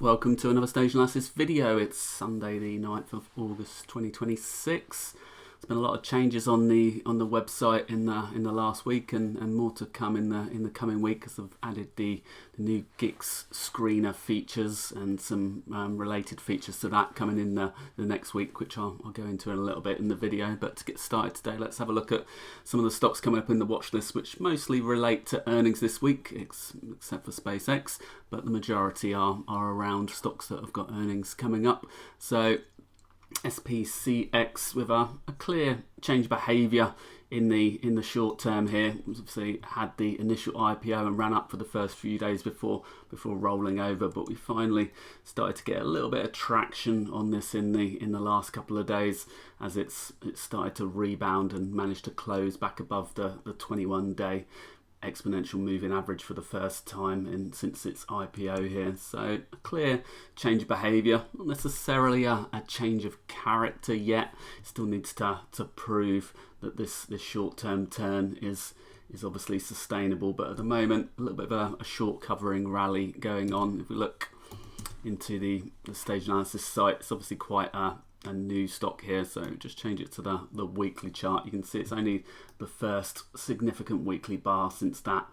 Welcome to another stage analysis video. It's Sunday the 9th of August 2026. There's been a lot of changes on the website in the last week and more to come in the coming week, because I've added the new GIX screener features and some related features to that coming in the next week, which I'll go into in a little bit in the video. But to get started today, let's have a look at some of the stocks coming up in the watch list, which mostly relate to earnings this week, except for SPCX, but the majority are around stocks that have got earnings coming up. So SPCX with a clear change of behaviour in the short term here. Obviously had the initial IPO and ran up for the first few days before rolling over, but we finally started to get a little bit of traction on this in the last couple of days, as it started to rebound and managed to close back above the 21-day exponential moving average for the first time since its IPO here. So a clear change of behaviour, not necessarily a change of character yet. It still needs to prove that this short-term turn is obviously sustainable, but at the moment a little bit of a short covering rally going on. If we look into the stage analysis site, it's obviously quite a new stock here, so just change it to the weekly chart. You can see it's only the first significant weekly bar since that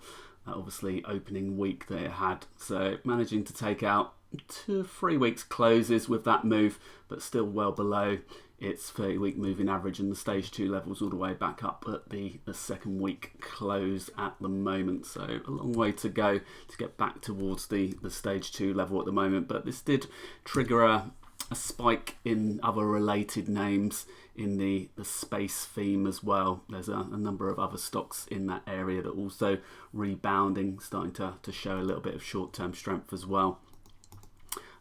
obviously opening week that it had, so managing to take out 2 or 3 weeks closes with that move, but still well below its 30-week moving average, and the stage 2 levels all the way back up at the second week close at the moment. So a long way to go to get back towards the stage 2 level at the moment, but this did trigger a spike in other related names in the space theme as well. There's a number of other stocks in that area that also rebounding, starting to show a little bit of short-term strength as well.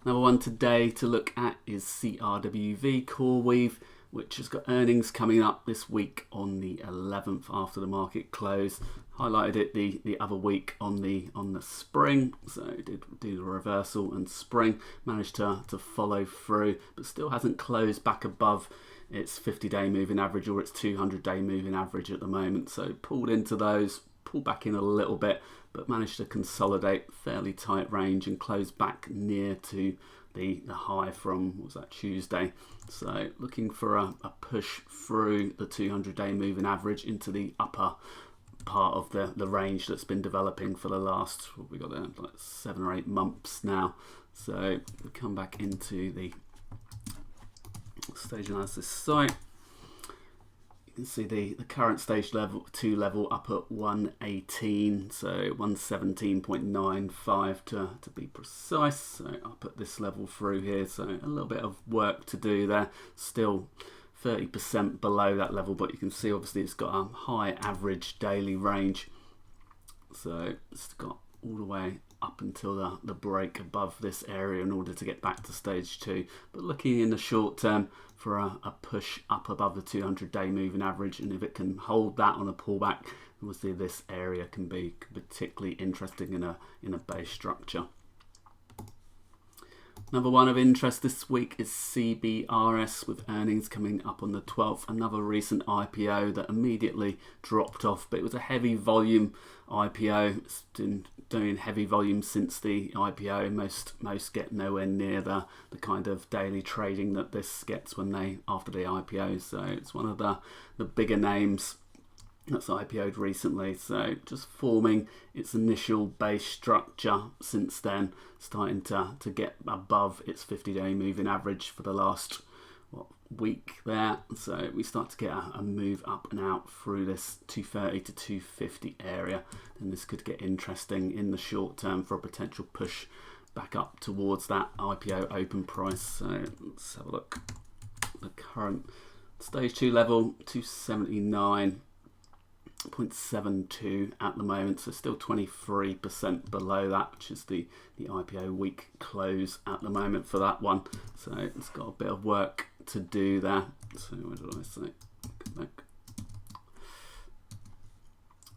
Another one today to look at is CRWV, CoreWeave, which has got earnings coming up this week on the 11th after the market close. Highlighted it the other week on the spring, so it did do the reversal and spring, managed to follow through, but still hasn't closed back above its 50-day moving average or its 200-day moving average at the moment. So pulled into those, pulled back in a little bit, but managed to consolidate fairly tight range and close back near to the high from, what was that, Tuesday. So looking for a push through the 200-day moving average into the upper part of the range that's been developing for the last, what we got there, like 7 or 8 months now. So we come back into the stage analysis site. You can see the current stage level 2 level up at 118, so 117.95 to be precise. So up at this level through here, so a little bit of work to do there. Still 30% below that level, but you can see obviously it's got a high average daily range, so it's got all the way up until the break above this area in order to get back to stage 2. But looking in the short term for a push up above the 200-day moving average, and if it can hold that on a pullback, obviously this area can be particularly interesting in a base structure. Another one of interest this week is CBRS, with earnings coming up on the 12th. Another recent IPO that immediately dropped off, but it was a heavy volume IPO. It's been doing heavy volume since the IPO. Most get nowhere near the kind of daily trading that this gets after the IPO. So it's one of the bigger names that's IPO'd recently, so just forming its initial base structure since then, starting to get above its 50-day moving average for the last week there. So we start to get a move up and out through this 230 to 250 area, and this could get interesting in the short term for a potential push back up towards that IPO open price. So let's have a look. The current stage 2 level 279.72 at the moment, so still 23% below that, which is the IPO week close at the moment for that one. So it's got a bit of work to do there. So what did I say? Come back.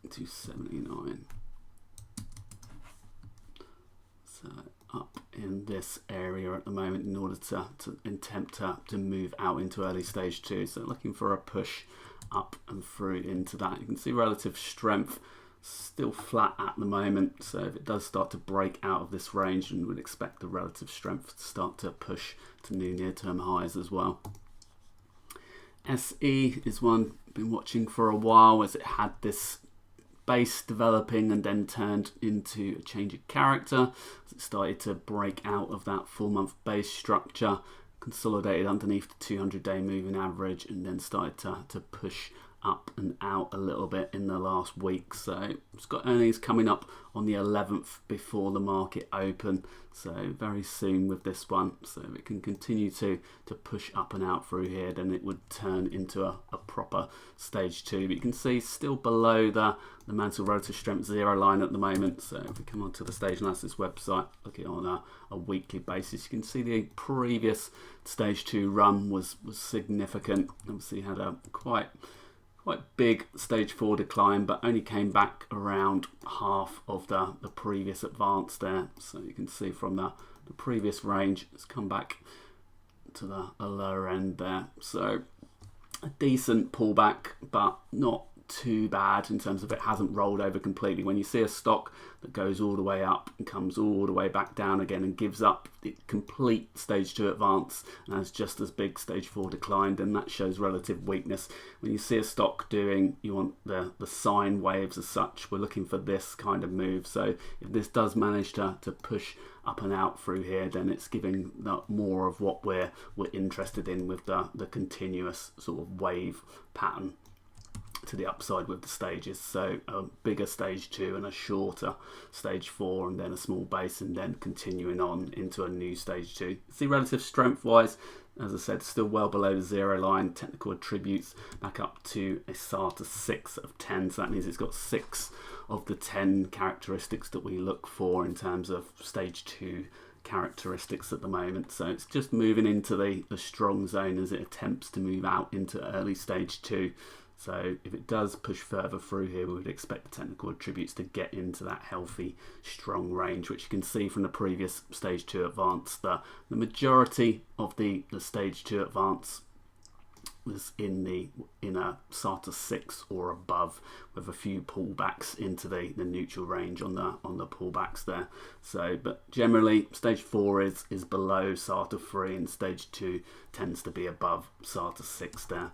279. So up in this area at the moment in order to attempt to move out into early stage 2. So looking for a push up and through into that. You can see relative strength still flat at the moment, so if it does start to break out of this range, and we'd expect the relative strength to start to push to new near-term highs as well. SE is one I've been watching for a while, as it had this base developing and then turned into a change of character. As it started to break out of that 4-month base structure, consolidated underneath the 200-day moving average, and then started to push up and out a little bit in the last week. So it's got earnings coming up on the 11th before the market open, so very soon with this one. So if it can continue to push up and out through here, then it would turn into a proper stage 2. But you can see still below the Mantle Relative Strength 0 line at the moment. So if we come onto the stage analysis website, looking on a weekly basis, you can see the previous stage 2 run was significant. Obviously had a quite big stage 4 decline, but only came back around half of the previous advance there. So you can see from the previous range, it's come back to the lower end there. So a decent pullback, but not too bad in terms of it hasn't rolled over completely. When you see a stock that goes all the way up and comes all the way back down again and gives up the complete stage 2 advance and has just as big stage 4 decline, then that shows relative weakness. When you see a stock doing, you want the sine waves as such, we're looking for this kind of move. So if this does manage to push up and out through here, then it's giving more of what we're interested in with the continuous sort of wave pattern to the upside with the stages. So a bigger stage 2 and a shorter stage 4, and then a small base, and then continuing on into a new stage 2. See, relative strength wise, as I said, still well below the 0 line. Technical attributes back up to a SATA 6 of 10, so that means it's got 6 of the 10 characteristics that we look for in terms of stage 2 characteristics at the moment. So it's just moving into the strong zone as it attempts to move out into early stage 2. So if it does push further through here, we would expect the technical attributes to get into that healthy, strong range, which you can see from the previous stage 2 advance. The majority of the stage 2 advance was in a SATA 6 or above, with a few pullbacks into the neutral range on the pullbacks there. So, but generally stage 4 is below SATA 3, and stage 2 tends to be above SATA 6 there.